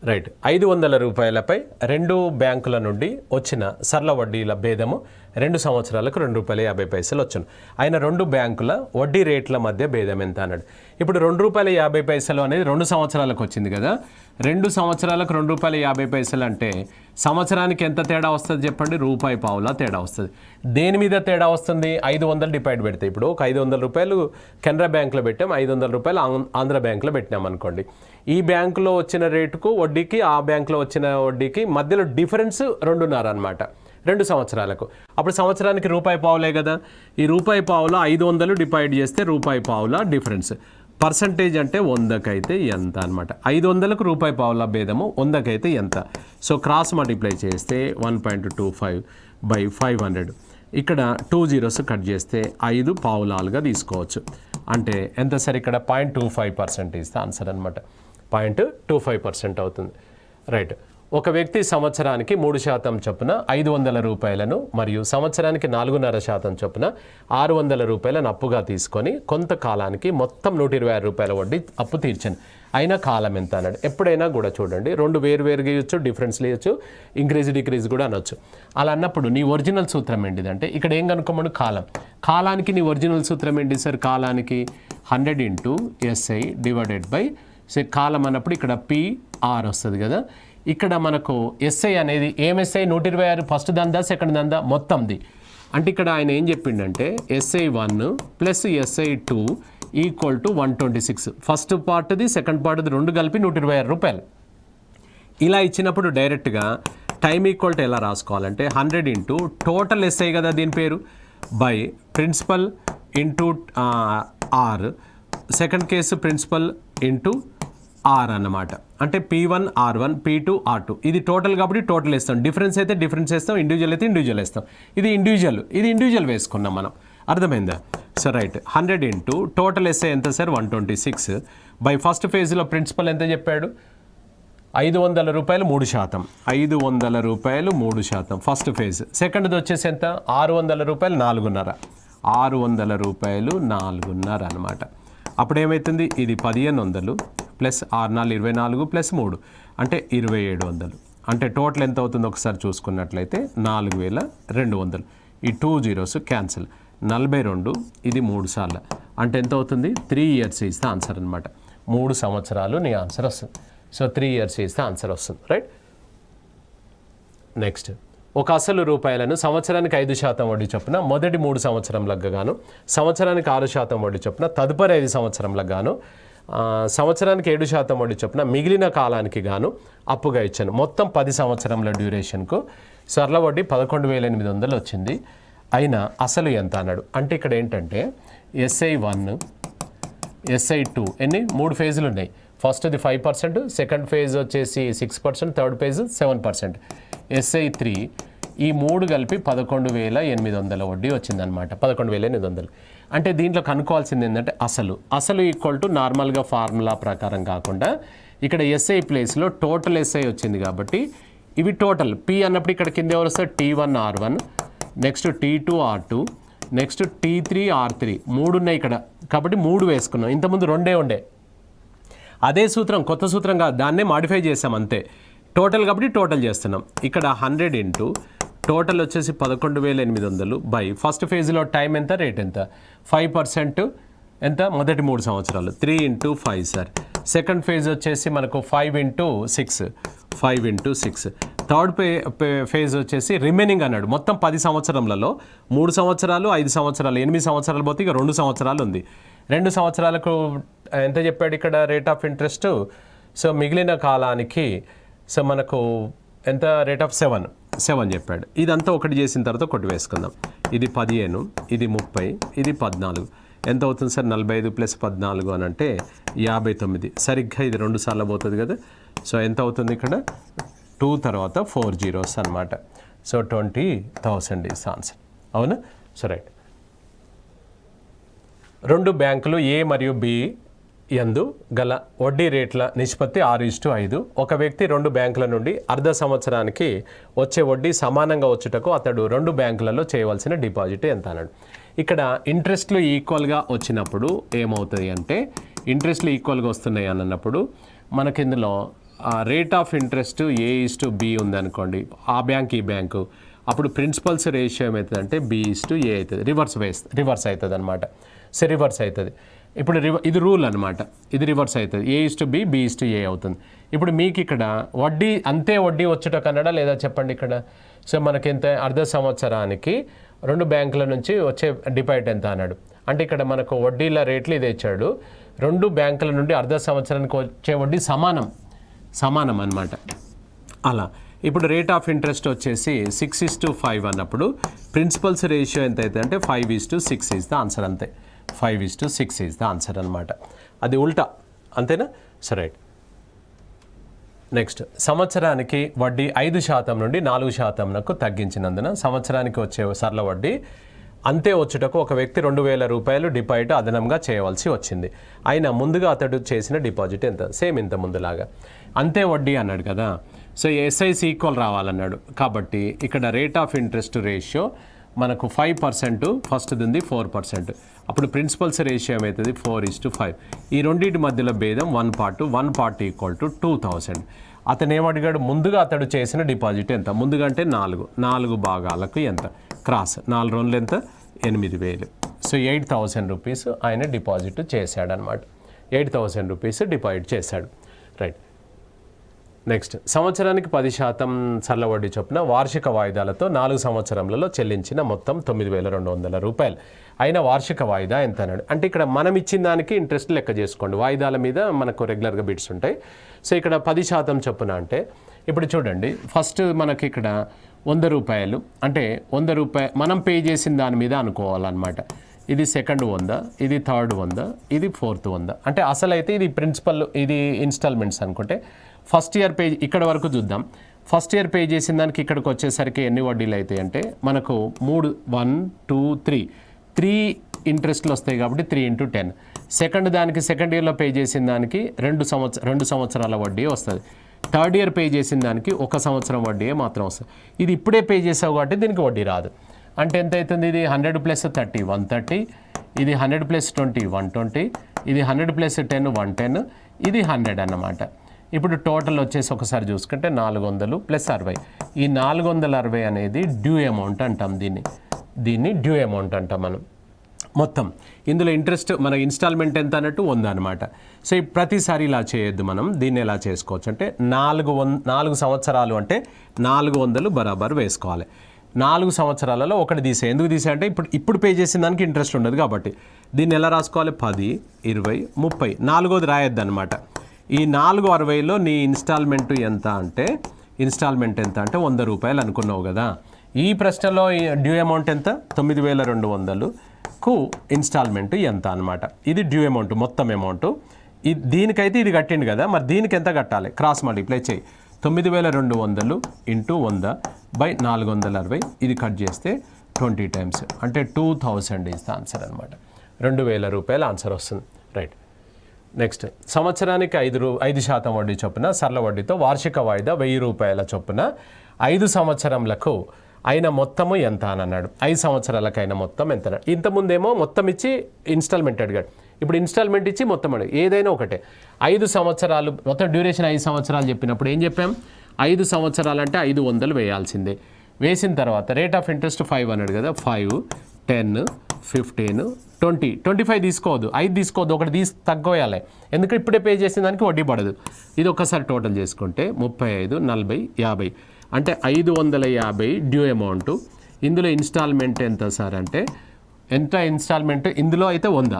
రైట్, 500 రూపాయలపై 2 బ్యాంకుల నుండి వచ్చిన సరళ వడ్డీల భేదము 2 సంవత్సరాలకు ₹2.50 వచ్చును. ఆయన 2 బ్యాంకుల వడ్డీ రేట్ల మధ్య భేదం ఎంత అన్నాడు. ఇప్పుడు ₹2.50 అనేది 2 సంవత్సరాలకు వచ్చింది కదా. 2 సంవత్సరాలకు ₹2.50 అంటే సంవత్సరానికి ఎంత తేడా వస్తుంది చెప్పండి? ₹1.50 తేడా వస్తుంది. దేని మీద తేడా వస్తుంది? 500 డివైడ్ పెడితే, ఇప్పుడు ఒక 500 రూపాయలు కెనరా బ్యాంకులో పెట్టాం, 500 రూపాయలు ఆంధ్ర బ్యాంకులో పెట్టినాం అనుకోండి. ఈ బ్యాంకులో వచ్చిన రేటుకు వడ్డీకి ఆ బ్యాంకులో వచ్చిన వడ్డీకి మధ్యలో డిఫరెన్స్ 2.5 అనమాట 2 సంవత్సరాలకు. అప్పుడు సంవత్సరానికి ₹1.50 కదా. ఈ ₹1.50 500 డివైడ్ చేస్తే ₹1.50 డిఫరెన్స్. పర్సంటేజ్ అంటే 100కైతే ఎంత అనమాట. 500కు ₹1.50 భేదము, 100కైతే ఎంత. సో క్రాస్ మల్టిప్లై చేస్తే 1.25/500. ఇక్కడ 2 zeros కట్ చేస్తే 5 పావులాలుగా తీసుకోవచ్చు. అంటే ఎంత సార్? ఇక్కడ 0.25% ఇస్తే ఆన్సర్ అనమాట. 0.25% అవుతుంది. రైట్, ఒక వ్యక్తి సంవత్సరానికి 3% చొప్పున 500 రూపాయలను మరియు సంవత్సరానికి 4.5% చొప్పున 600 రూపాయలను అప్పుగా తీసుకొని కొంతకాలానికి మొత్తం 126 రూపాయల వడ్డీ అప్పు తీర్చాను. అయినా కాలం ఎంత అన్నాడు. ఎప్పుడైనా కూడా చూడండి, 2 వేరువేరుగా ఇవ్వచ్చు, డిఫరెన్స్ ఇవ్వచ్చు, ఇంక్రీజ్ డిక్రీజ్ కూడా అనొచ్చు. అలా అన్నప్పుడు నీ ఒరిజినల్ సూత్రం ఏంటిదంటే ఇక్కడ ఏం కనుక్కోమను? కాలం. కాలానికి నీ ఒరిజినల్ సూత్రం ఏంటి సార్? కాలానికి 100 × SI / కాలం అన్నప్పుడు ఇక్కడ PR వస్తుంది కదా. ఇక్కడ మనకు SI అనేది ఏం SI? 126 ఫస్ట్ దందా సెకండ్ దందా మొత్తంది. అంటే ఇక్కడ ఆయన ఏం చెప్పిండంటే SI1 + SI2 = 126. ఫస్ట్ పార్ట్ది సెకండ్ పార్ట్ది 2 కలిపి 126 రూపాయలు. ఇలా ఇచ్చినప్పుడు డైరెక్ట్గా టైం ఈక్వల్ ఎలా రాసుకోవాలంటే 100 × టోటల్ SI కదా దీని పేరు by principal × R, second case principal × R అన్నమాట. అంటే P1 R1 P2 R2 ఇది టోటల్ కాబట్టి టోటల్ వేస్తాం. డిఫరెన్స్ అయితే డిఫరెన్స్ వేస్తాం, ఇండివిజువల్ అయితే ఇండివిజువల్ వేస్తాం. ఇది ఇండివిజువల్ వేసుకున్నాం మనం. అర్థమైందా? సో రైట్, 100 × టోటల్ SI ఎంత సార్? 126 బై ఫస్ట్ ఫేజ్లో ప్రిన్సిపల్ ఎంత చెప్పాడు? 500 రూపాయలు 3%. 500 రూపాయలు 3% ఫస్ట్ ఫేజ్. సెకండ్ది వచ్చేసి ఎంత? 600 రూపాయలు 4.5. 600 రూపాయలు 4.5 అనమాట. అప్పుడు ఏమవుతుంది? ఇది 1500 ప్లస్ 6 4 24 ప్లస్ 3 అంటే 2700. అంటే టోటల్ ఎంత అవుతుంది ఒకసారి చూసుకున్నట్లయితే 4200. ఈ 2 zeros క్యాన్సిల్. 42 ఇది 3 సార్లు అంటే ఎంత అవుతుంది? 3 years ఇస్తే ఆన్సర్ అనమాట. 3 సంవత్సరాలు నీ ఆన్సర్ వస్తుంది. సో 3 years ఇస్తే ఆన్సర్ వస్తుంది. రైట్, నెక్స్ట్, ఒక అసలు రూపాయలను సంవత్సరానికి 5% వడ్డీ చొప్పున మొదటి 3 సంవత్సరంలకు గాను, సంవత్సరానికి 6% వడ్డీ చొప్పున తదుపరి 5 సంవత్సరంలకు గాను, సంవత్సరానికి 7% వడ్డీ చొప్పున మిగిలిన కాలానికి గాను అప్పుగా ఇచ్చాను. మొత్తం 10 సంవత్సరంల డ్యూరేషన్కు సరళ వడ్డీ 11,800 వచ్చింది. అయినా అసలు ఎంత అన్నాడు. అంటే ఇక్కడ ఏంటంటే SI1 SI2 ఎన్ని 3 ఫేజులు ఉన్నాయి. ఫస్ట్ది 5%, సెకండ్ ఫేజ్ వచ్చేసి 6%, థర్డ్ ఫేజ్ 7%. SI3 ఈ 3 కలిపి 11,800 వడ్డీ వచ్చిందనమాట. 11,800. అంటే దీంట్లో కనుక్కోవాల్సింది ఏంటంటే అసలు ఈక్వల్ టు నార్మల్గా ఫార్ములా ప్రకారం కాకుండా ఇక్కడ SI ప్లేస్లో టోటల్ SI వచ్చింది కాబట్టి ఇవి టోటల్ P అన్నప్పుడు ఇక్కడ కింద ఎవరు వస్తారు? T1 R1, next T2 R2, next T3 R3. 3 ఉన్నాయి ఇక్కడ కాబట్టి 3 వేసుకున్నాం. ఇంతకుముందు 2 ఉండే. అదే సూత్రం, కొత్త సూత్రం కాదు, దాన్నే మాడిఫై చేసాం అంతే. టోటల్ కాబట్టి టోటల్ చేస్తున్నాం. ఇక్కడ 100 × టోటల్ వచ్చేసి 11,800 బై ఫస్ట్ ఫేజ్లో టైం ఎంత, రేట్ ఎంత? 5% ఎంత? మొదటి 3 సంవత్సరాలు 3 × 5 సార్. సెకండ్ ఫేజ్ వచ్చేసి మనకు 5 × 6, 5 × 6. థర్డ్ ఫేజ్ వచ్చేసి రిమైనింగ్ అన్నాడు. మొత్తం 10 సంవత్సరంలలో 3 సంవత్సరాలు 5 సంవత్సరాలు 8 సంవత్సరాలు పోతే ఇక 2 సంవత్సరాలు ఉంది. 2 సంవత్సరాలకు ఎంత చెప్పాడు ఇక్కడ రేట్ ఆఫ్ ఇంట్రెస్ట్? సో మిగిలిన కాలానికి సో మనకు ఎంత రేట్ ఆఫ్ 7 చెప్పాడు. ఇదంతా ఒకటి చేసిన తర్వాత ఒకటి వేసుకుందాం. ఇది 15, ఇది 30, ఇది 14. ఎంత అవుతుంది సార్? 45 + 14 అని అంటే 59. సరిగ్గా ఇది 2 సార్లు పోతుంది కదా. సో ఎంత అవుతుంది ఇక్కడ? 2 తర్వాత 4 zeros అనమాట. So 20,000 is answer. అవునా? So right. 2 బ్యాంకులు ఏ మరియు బి యందు గల వడ్డీ రేట్ల నిష్పత్తి 6:5. ఒక వ్యక్తి 2 బ్యాంకుల నుండి అర్ధ సంవత్సరానికి వచ్చే వడ్డీ సమానంగా వచ్చుటకు అతడు 2 బ్యాంకులలో చేయవలసిన డిపాజిట్ ఎంత అన్నాడు. ఇక్కడ ఇంట్రెస్ట్లు ఈక్వల్గా వచ్చినప్పుడు ఏమవుతుంది అంటే, ఇంట్రెస్ట్లు ఈక్వల్గా వస్తున్నాయి అన్నప్పుడు మనకి ఇందులో రేట్ ఆఫ్ ఇంట్రెస్ట్ A:B ఉందనుకోండి, ఆ బ్యాంక్ ఈ బ్యాంకు, అప్పుడు ప్రిన్సిపల్స్ రేషియో ఏమవుతుంది అంటే B:A అవుతుంది. రివర్స్ అవుతుంది అనమాట. సో రివర్స్ అవుతుంది. ఇప్పుడు ఇది రూల్ అనమాట. ఇది రివర్స్ అవుతుంది. A:B, B:A అవుతుంది. ఇప్పుడు మీకు ఇక్కడ వడ్డీ అంతే వడ్డీ వచ్చుట కన్నడ లేదా చెప్పండి ఇక్కడ. సో మనకి ఎంత? అర్ధ సంవత్సరానికి 2 బ్యాంకుల నుంచి వచ్చే డిపాజిట్ ఎంత అన్నాడు. అంటే ఇక్కడ మనకు వడ్డీల రేట్లు ఇది ఇచ్చాడు. 2 బ్యాంకుల నుండి అర్ధ సంవత్సరానికి వచ్చే వడ్డీ సమానం అన్నమాట. అలా ఇప్పుడు రేట్ ఆఫ్ ఇంట్రెస్ట్ వచ్చేసి 6:5 అన్నప్పుడు ప్రిన్సిపల్స్ రేషియో ఎంత అవుతుంది అంటే 5:6 ఈజ్ ద ఆన్సర్. అంతే, 5:6 ఈజ్ ద ఆన్సర్ అనమాట. అది ఉల్టా, అంతేనా? సరే. నెక్స్ట్, సంవత్సరానికి వడ్డీ 5% నుండి 4%కు తగ్గించినందున సంవత్సరానికి వచ్చే సరళ వడ్డీ అంతే వచ్చుటకు ఒక వ్యక్తి 2,000 రూపాయలు డిపాజిట్ అదనంగా చేయవలసి వచ్చింది. అయినా ముందుగా అతడు చేసిన డిపాజిట్ ఎంత? సేమ్ ఇంత ముందులాగా అంతే వడ్డీ అన్నాడు కదా. సో ఎస్ఐసి ఈక్వల్ రావాలన్నాడు. కాబట్టి ఇక్కడ రేట్ ఆఫ్ ఇంట్రెస్ట్ రేషియో మనకు 5%, ఫస్ట్ ఉంది 4%. అప్పుడు ప్రిన్సిపల్స్ రేషియో ఏమవుతుంది? 4:5. ఈ రెండింటి మధ్యలో భేదం 1 part = 2,000. అతను ఏమడిగాడు? ముందుగా అతడు చేసిన డిపాజిట్ ఎంత? ముందుగా అంటే 4 భాగాలకు ఎంత? క్రాస్ 4 రోజులు ఎంత? 8,000. సో 8,000 రూపీస్ ఆయన డిపాజిట్ చేశాడనమాట. 8,000 రూపీస్ డిపాజిట్ చేశాడు. రైట్. నెక్స్ట్, సంవత్సరానికి 10% సరళ వడ్డీ చొప్పున వార్షిక వాయిదాలతో 4 సంవత్సరాలలో చెల్లించిన మొత్తం 9,200 రూపాయలు. అయిన వార్షిక వాయిదా ఎంత అన్నాడు. అంటే ఇక్కడ మనం ఇచ్చిన దానికి ఇంట్రెస్ట్ లెక్క చేసుకోండి. వాయిదాల మీద మనకు రెగ్యులర్గా బిట్స్ ఉంటాయి. సో ఇక్కడ 10% చొప్పున అంటే ఇప్పుడు చూడండి, ఫస్ట్ మనకి ఇక్కడ 100 రూపాయలు అంటే 100 రూపాయలు మనం పే చేసిన దాని మీద అనుకోవాలన్నమాట. ఇది సెకండ్ 100, ఇది థర్డ్ 100, ఇది ఫోర్త్ 100. అంటే అసలు అయితే ఇది ప్రిన్సిపల్, ఇది ఇన్స్టాల్మెంట్స్ అనుకుంటే ఫస్ట్ ఇయర్ పే, ఇక్కడ వరకు చూద్దాం. ఫస్ట్ ఇయర్ పే చేసిన దానికి ఇక్కడికి వచ్చేసరికి ఎన్ని వడ్డీలు అవుతాయి అంటే మనకు 3 ఇంట్రెస్ట్లు వస్తాయి కాబట్టి 3 × 10. సెకండ్ ఇయర్లో పే చేసిన దానికి 2 సంవత్సరాల వడ్డీ వస్తుంది. థర్డ్ ఇయర్ పే చేసిన దానికి 1 సంవత్సరం వడ్డీ మాత్రం వస్తుంది. ఇది ఇప్పుడే పే చేసావు కాబట్టి దీనికి వడ్డీ రాదు. అంటే ఎంత అవుతుంది? ఇది 100 + 30 130, ఇది 100 + 20 120, ఇది 100 + 10 110, ఇది 100 అన్నమాట. ఇప్పుడు టోటల్ వచ్చేసి ఒకసారి చూసుకుంటే 400 + 60. ఈ 460 అనేది డ్యూ అమౌంట్ అంటాం. దీన్ని డ్యూ అమౌంట్ అంటాం మనం. మొత్తం ఇందులో ఇంట్రెస్ట్ మన ఇన్స్టాల్మెంట్ ఎంత అన్నట్టు 100 అనమాట. సో ప్రతిసారి ఇలా చేయొద్దు. మనం దీన్ని ఎలా చేసుకోవచ్చు అంటే 4 సంవత్సరాలు అంటే 400 బరాబర్ వేసుకోవాలి. 4 సంవత్సరాలలో ఒకటి తీసే. ఎందుకు తీసే అంటే ఇప్పుడు పే చేసిన దానికి ఇంట్రెస్ట్ ఉండదు కాబట్టి. దీన్ని ఎలా రాసుకోవాలి? 10, 20, 30. 4వది రాయొద్దు అనమాట. ఈ 460లో నీ ఇన్స్టాల్మెంట్ ఎంత అంటే 100 రూపాయలు అనుకున్నావు కదా. ఈ ప్రశ్నలో డ్యూ అమౌంట్ ఎంత? 9,200కు ఇన్స్టాల్మెంట్ ఎంత అనమాట. ఇది డ్యూ అమౌంట్, మొత్తం అమౌంట్. దీనికైతే ఇది కట్టిండు కదా, మరి దీనికి ఎంత కట్టాలి? క్రాస్ మల్టిప్లై చేయి. 9,200 × 100/460. ఇది కట్ చేస్తే 20 టైమ్స్ అంటే 2,000 ఈజ్ ద ఆన్సర్ అనమాట. 2,000 రూపాయల ఆన్సర్ వస్తుంది. రైట్. నెక్స్ట్, సంవత్సరానికి 5% వడ్డీ చొప్పున సరళ వడ్డీతో వార్షిక వాయిదా 1,000 రూపాయల చొప్పున 5 సంవత్సరములకు అయిన మొత్తము ఎంత అని అన్నాడు. 5 సంవత్సరాలకు అయిన మొత్తం ఎంత అన్నాడు. ఇంతకుముందేమో మొత్తం ఇచ్చి ఇన్స్టాల్మెంట్ అడిగాడు. ఇప్పుడు ఇన్స్టాల్మెంట్ ఇచ్చి మొత్తం అడిగాడు. ఏదైనా ఒకటే. 5 సంవత్సరాలు మొత్తం డ్యూరేషన్ 5 సంవత్సరాలు చెప్పినప్పుడు ఏం చెప్పాం? 5 సంవత్సరాలు అంటే 500 వేయాల్సిందే. వేసిన తర్వాత రేట్ ఆఫ్ ఇంట్రెస్ట్ 5 అన్నాడు కదా. 5, 10, 15, 20, 25 తీసుకోవద్దు, 5 తీసుకోవద్దు, ఒకటి తగ్గోయాలి. ఎందుకంటే ఇప్పుడే పే చేసిన దానికి వడ్డీ పడదు. ఇది ఒక్కసారి టోటల్ చేసుకుంటే 35, 40, 50 అంటే 550 డ్యూ అమౌంట్. ఇందులో ఇన్స్టాల్మెంట్ ఎంత సార్ అంటే ఎంత ఇన్స్టాల్మెంట్? ఇందులో అయితే 100.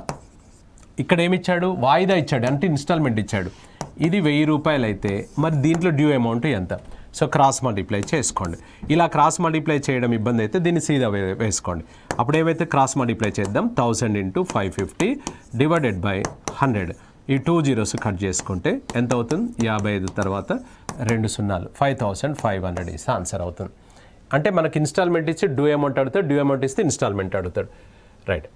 ఇక్కడ ఏమి ఇచ్చాడు? వాయిదా ఇచ్చాడు, అంటే ఇన్స్టాల్మెంట్ ఇచ్చాడు. ఇది 1,000 రూపాయలు అయితే మరి దీంట్లో డ్యూ అమౌంట్ ఎంత? సో క్రాస్ మల్టిప్లై చేసుకోండి. ఇలా క్రాస్ మల్టిప్లై చేయడం ఇబ్బంది అయితే దీన్ని సీదా వేసుకోండి. అప్పుడు ఏమైతే క్రాస్ మల్టిప్లై చేద్దాం, 1000 × 550 డివైడెడ్ బై 100. ఈ 2 zeros కట్ చేసుకుంటే ఎంత అవుతుంది? 55 తర్వాత 2 సున్నాలు 5500 ఇస్తే ఆన్సర్ అవుతుంది. అంటే మనకి ఇన్స్టాల్మెంట్ ఇచ్చి డ్యూ అమౌంట్ అడుగుతాడు, డ్యూ అమౌంట్ ఇస్తే ఇన్స్టాల్మెంట్ అడుగుతాడు. రైట్.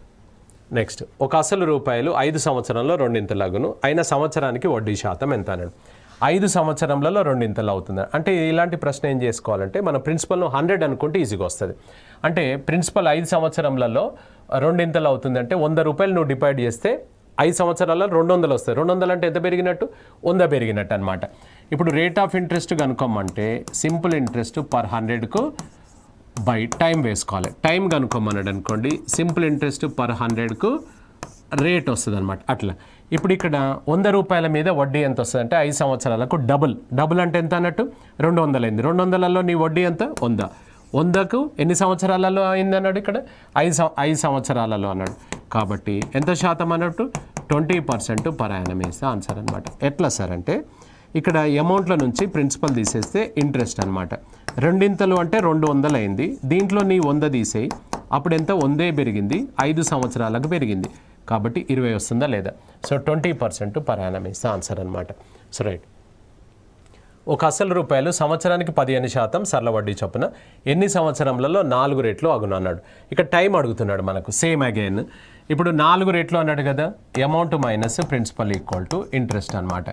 నెక్స్ట్, ఒక అసలు రూపాయలు 5 సంవత్సరంలో రెండింతలగును, అయిన సంవత్సరానికి వడ్డీ శాతం ఎంత అన్నాడు. 5 సంవత్సరంలో రెండింతలు అవుతుంది అంటే ఇలాంటి ప్రశ్న ఏం చేసుకోవాలంటే మన ప్రిన్సిపల్ను 100 అనుకుంటే ఈజీగా వస్తుంది. అంటే ప్రిన్సిపల్ 5 సంవత్సరంలలో రెండింతలు అవుతుంది అంటే 100 రూపాయలు నువ్వు డివైడ్ చేస్తే 5 సంవత్సరాలలో 200 వస్తాయి. 200 అంటే ఎంత పెరిగినట్టు? 100 పెరిగినట్టు అనమాట. ఇప్పుడు రేట్ ఆఫ్ ఇంట్రెస్ట్ కనుక్కోమంటే సింపుల్ ఇంట్రెస్ట్ పర్ 100కు బై టైం వేసుకోవాలి. టైం కనుక్కోమన్నాడు అనుకోండి, సింపుల్ ఇంట్రెస్ట్ పర్ 100కు రేట్ వస్తుంది అనమాట. అట్లా ఇప్పుడు ఇక్కడ 100 రూపాయల మీద వడ్డీ ఎంత వస్తుంది అంటే 5 సంవత్సరాలకు డబుల్ అంటే ఎంత అన్నట్టు? 200 అయింది. 200లలో నీ వడ్డీ ఎంత? 100. 100కు ఎన్ని సంవత్సరాలలో అయింది అన్నాడు? ఇక్కడ 5 సంవత్సరాలలో అన్నాడు. కాబట్టి ఎంత శాతం అన్నట్టు? 20% పర్ యానం వేస్తే ఆన్సర్ అనమాట. ఎట్లా సార్ అంటే ఇక్కడ అమౌంట్ల నుంచి ప్రిన్సిపల్ తీసేస్తే ఇంట్రెస్ట్ అనమాట. రెండింతలు అంటే 200 అయింది. దీంట్లో నీ 100 తీసేయి, అప్పుడు ఎంత? 100 పెరిగింది, 5 సంవత్సరాలకు పెరిగింది కాబట్టి 20 వస్తుందా లేదా? సో 20% పర్ యానం వేస్తే ఆన్సర్ అనమాట. So right. ఒక అసలు రూపాయలు సంవత్సరానికి 15% సరళ వడ్డీ చొప్పున ఎన్ని సంవత్సరంలలో 4 రేట్లు అగును అన్నాడు. ఇక్కడ టైం అడుగుతున్నాడు మనకు. సేమ్ అగైన్ ఇప్పుడు 4 రేట్లు అన్నాడు కదా, amount minus principal equal to interest అనమాట.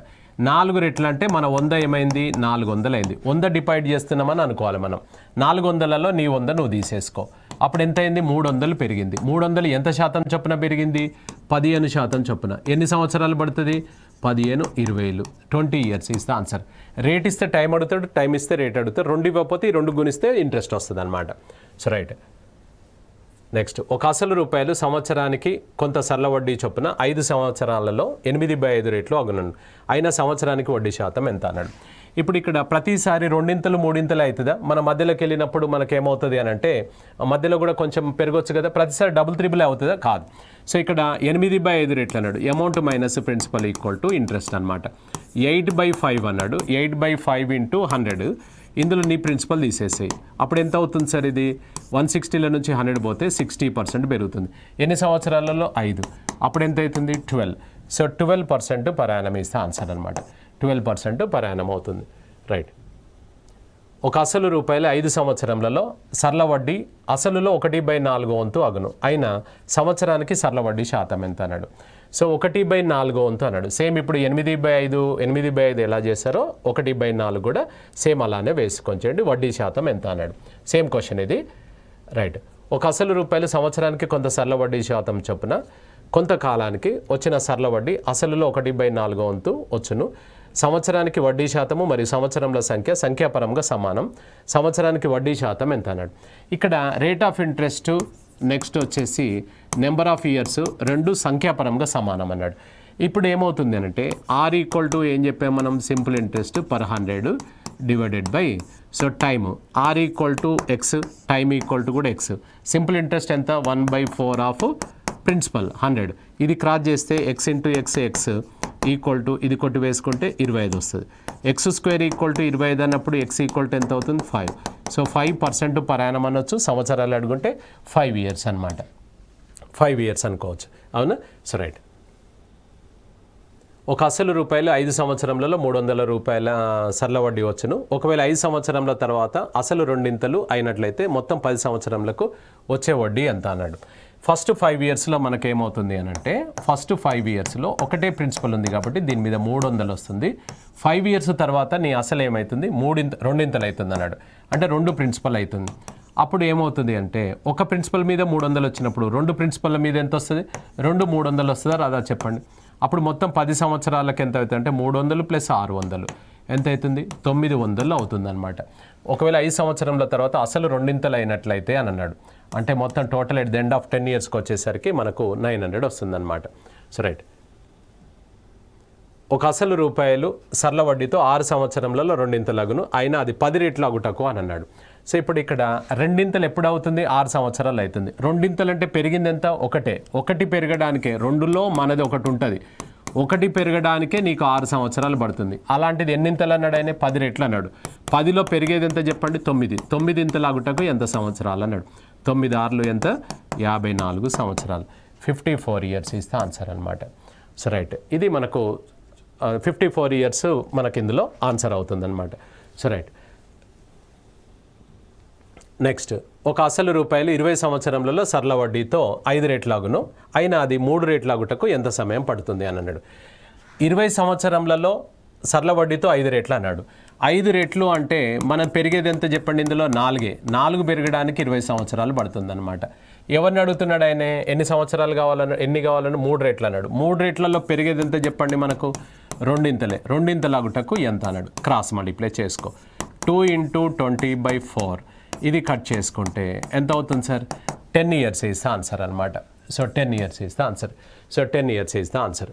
4 రెట్లు అంటే మన 100 ఏమైంది? 400 అయింది. 100 డివైడ్ చేస్తున్నామని అనుకోవాలి మనం. 400లలో నీ 100 నువ్వు తీసేసుకో, అప్పుడు ఎంత అయింది? 300 పెరిగింది. 300 ఎంత శాతం చొప్పున పెరిగింది? 15% చొప్పున. ఎన్ని సంవత్సరాలు పడుతుంది? 15 20 20 years ఇస్తే ఆన్సర్. రేట్ ఇస్తే టైం అడుగుతాడు, టైం ఇస్తే రేట్ అడుగుతాడు. 2 ఇవ్వకపోతే ఈ 2 గుణిస్తే ఇంట్రెస్ట్ వస్తుంది అనమాట. So right. నెక్స్ట్, ఒక అసలు రూపాయలు సంవత్సరానికి కొంత సరళ వడ్డీ చొప్పున 5 సంవత్సరాలలో 8/5 రేట్లు అగును, అయిన సంవత్సరానికి వడ్డీ శాతం ఎంత అన్నాడు. ఇప్పుడు ఇక్కడ ప్రతిసారి 2 3 అవుతుందా? మన మధ్యలోకి వెళ్ళినప్పుడు మనకేమవుతుంది అని అంటే మధ్యలో కూడా కొంచెం పెరగొచ్చు కదా, ప్రతిసారి డబుల్ 3 అవుతుందా? కాదు. సో ఇక్కడ 8/5 రేట్లు అన్నాడు. Amount minus principal equal to interest అనమాట. 8/5 అన్నాడు. 8/5 × 100. ఇందులో నీ ప్రిన్సిపల్ తీసేసాయి, అప్పుడు ఎంత అవుతుంది సార్? ఇది 160లో నుంచి 100 పోతే 60% పెరుగుతుంది. ఎన్ని సంవత్సరాలలో? 5. అప్పుడు ఎంత అవుతుంది? 12. సో 12% పర్ యానం ఇస్తే ఆన్సర్ అనమాట. 12% పర్ యానం అవుతుంది. రైట్. ఒక అసలు రూపాయలు 5 సంవత్సరంలలో సరళ వడ్డీ అసలులో 1/4 వంతు అగును, అయినా సంవత్సరానికి సరళ వడ్డీ శాతం ఎంత అన్నాడు. సో 1/4 వంతు అన్నాడు. సేమ్ ఇప్పుడు 8/5 ఎలా చేశారో 1/4 కూడా సేమ్ అలానే వేసుకొని చేయండి. వడ్డీ శాతం ఎంత అన్నాడు. సేమ్ క్వశ్చన్ ఇది. రైట్. ఒక అసలు రూపాయలు సంవత్సరానికి కొంత సరళ వడ్డీ శాతం చొప్పున కొంతకాలానికి వచ్చిన సరళ వడ్డీ అసలులో 1/4 వంతు వచ్చును. సంవత్సరానికి వడ్డీ శాతము మరియు సంవత్సరంలో సంఖ్యాపరంగా సమానం. సంవత్సరానికి వడ్డీ శాతం ఎంత అన్నాడు. ఇక్కడ రేట్ ఆఫ్ ఇంట్రెస్ట్ నెక్స్ట్ వచ్చేసి నెంబర్ ఆఫ్ ఇయర్స్ రెండు సంఖ్యాపరంగా సమానం అన్నాడు. ఇప్పుడు ఏమవుతుంది అంటే ఆర్ ఈక్వల్ టు ఏం చెప్పాము మనం? Simple interest per 100 divided by so time. R equal to X, time equal to కూడా ఎక్స్. సింపుల్ ఇంట్రెస్ట్ ఎంత? 1/4 ఆఫ్ ప్రిన్సిపల్ 100. ఇది క్రాస్ చేస్తే X into X equal to ఇది కొట్టి వేసుకుంటే 25 వస్తుంది. x² ఈక్వల్ టు 25 అన్నప్పుడు ఎక్స్ ఈక్వల్ టు ఎంత అవుతుంది? 5. సో 5% పర్ యానం అనొచ్చు. సంవత్సరాలు అడుగుంటే 5 years అనమాట. 5 years అనుకోవచ్చు. అవునా? So right. ఒక అసలు రూపాయలు 5 సంవత్సరంలో 300 రూపాయల సరళ వడ్డీ వచ్చును. ఒకవేళ 5 సంవత్సరంల తర్వాత అసలు రెండింతలు అయినట్లయితే మొత్తం 10 సంవత్సరంలకు వచ్చే వడ్డీ ఎంత అన్నాడు. ఫస్ట్ 5 yearsలో మనకేమవుతుంది అని అంటే ఫస్ట్ 5 yearsలో ఒకటే ప్రిన్సిపల్ ఉంది కాబట్టి దీని మీద 300 వస్తుంది. 5 years తర్వాత నీ అసలు ఏమవుతుంది? రెండింతలు అవుతుంది అన్నాడు. అంటే 2 ప్రిన్సిపల్ అవుతుంది. అప్పుడు ఏమవుతుంది అంటే ఒక ప్రిన్సిపల్ మీద 300 వచ్చినప్పుడు 2 ప్రిన్సిపల్ల మీద ఎంత వస్తుంది? 2 300 వస్తుందా రాదా చెప్పండి. అప్పుడు మొత్తం 10 సంవత్సరాలకు ఎంత అవుతుంది అంటే 300 + 600 ఎంత అవుతుంది? 900 అవుతుంది అనమాట. ఒకవేళ 5 సంవత్సరంల తర్వాత అసలు రెండింతలు అయినట్లయితే అని అన్నాడు. అంటే మొత్తం total at the end of 10 yearsకి వచ్చేసరికి మనకు 900 వస్తుంది అనమాట. So right. ఒక అసలు రూపాయలు సరళ వడ్డీతో 6 సంవత్సరంలలో రెండింతలగును, అయినా అది 10 రెట్లు అగుటకు అని అన్నాడు. సో ఇప్పుడు ఇక్కడ రెండింతలు ఎప్పుడు అవుతుంది? 6 సంవత్సరాలు అవుతుంది. రెండింతలు అంటే పెరిగింది ఎంత? ఒకటి పెరగడానికే 2లో మనది ఒకటి ఉంటుంది. ఒకటి పెరగడానికే నీకు 6 సంవత్సరాలు పడుతుంది. అలాంటిది ఎన్నింతలు అన్నాడు ఆయన? 10 రెట్లు అన్నాడు. 10లో పెరిగేది ఎంత చెప్పండి? 9. 9 ఇంతలాగుటకు ఎంత సంవత్సరాలు అన్నాడు? 9 6లు ఎంత? 54 సంవత్సరాలు. 54 ఇయర్స్ ఇస్ ద ఆన్సర్ అనమాట. సో రైట్, ఇది మనకు 54 ఇయర్స్ మనకి ఇందులో ఆన్సర్ అవుతుందన్నమాట. సో రైట్, నెక్స్ట్, ఒక అసలు రూపాయలు 20 సంవత్సరములలో సరళ వడ్డీతో 5 రేట్లాగును, అయినా అది 3 రేట్లాగుటకు ఎంత సమయం పడుతుంది అని అన్నాడు. 20 సంవత్సరములలో సరళ వడ్డీతో 5 రేట్లు అన్నాడు. 5 రేట్లు అంటే మనం పెరిగేది ఎంత చెప్పండి? ఇందులో 4 పెరగడానికి 20 సంవత్సరాలు పడుతుంది అనమాట. ఎవరిని అడుగుతున్నాడు ఆయన? ఎన్ని సంవత్సరాలు కావాలన్నా, ఎన్ని కావాలన్నా? 3 రేట్లు అన్నాడు. 3 రేట్లలో పెరిగేది ఎంత చెప్పండి మనకు? 2 రెండింతలాగుటకు ఎంత అన్నాడు? క్రాస్ మల్టిప్లై చేసుకో. 2 × 20/4 ఇది కట్ చేసుకుంటే ఎంత అవుతుంది sir? 10 years is the answer అనమాట. So 10 years is the answer. So 10 years is the answer.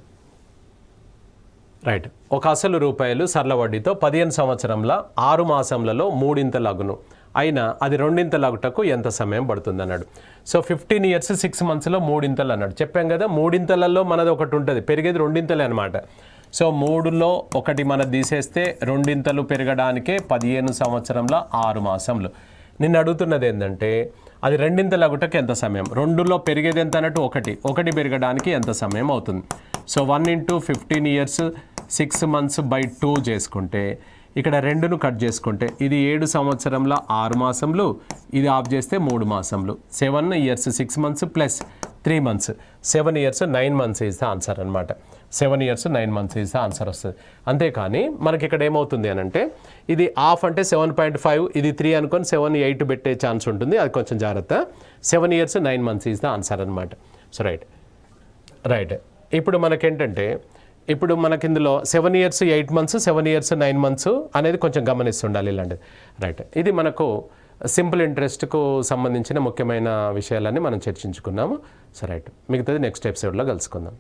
Right, ఒక అసలు రూపాయలు సరళ వడ్డీతో 15 సంవత్సరంల 6 మాసంలలో 3 అయినా అది 2 ఎంత సమయం పడుతుంది అన్నాడు. సో 15 ఇయర్స్ 6 మంత్స్లో 3 అన్నాడు. చెప్పాం కదా, 3 మనది ఒకటి ఉంటుంది, పెరిగేది 2 అనమాట. సో 3లో ఒకటి మనది తీసేస్తే 2 పెరగడానికే 15 సంవత్సరంల 6 మాసంలు. నిన్ను అడుగుతున్నది ఏంటంటే అది 2 ఎంత సమయం? 2లో పెరిగేది ఎంత అన్నట్టు? 1 పెరగడానికి ఎంత సమయం అవుతుంది? సో 1 × 15 ఇయర్స్ 6 months/2 చేసుకుంటే ఇక్కడ 2ను కట్ చేసుకుంటే ఇది 7 సంవత్సరంల 6 మాసంలు, ఇది ఆఫ్ చేస్తే 3 మాసంలు. 7 years 6 months plus 3 months, 7 years 9 months is the answer అనమాట. 7 years 9 months is the answer వస్తుంది. అంతేకాని మనకి ఇక్కడ ఏమవుతుంది అని అంటే ఇది ఆఫ్ అంటే 7.5, ఇది 3 అనుకొని 7 8 పెట్టే ఛాన్స్ ఉంటుంది, అది కొంచెం జాగ్రత్త. 7 years 9 months is the answer అనమాట. సో రైట్, ఇప్పుడు మనకేంటంటే ఇప్పుడు మనకి ఇందులో 7 ఇయర్స్ 8 months, 7 ఇయర్స్ 9 months అనేది కొంచెం గమనిస్తుండాలి ఇలాంటిది. రైట్, ఇది మనకు సింపుల్ ఇంట్రెస్ట్కు సంబంధించిన ముఖ్యమైన విషయాలన్నీ మనం చర్చించుకున్నాము. సో రైట్, మిగతాది నెక్స్ట్ ఎపిసోడ్లో కలుసుకుందాం.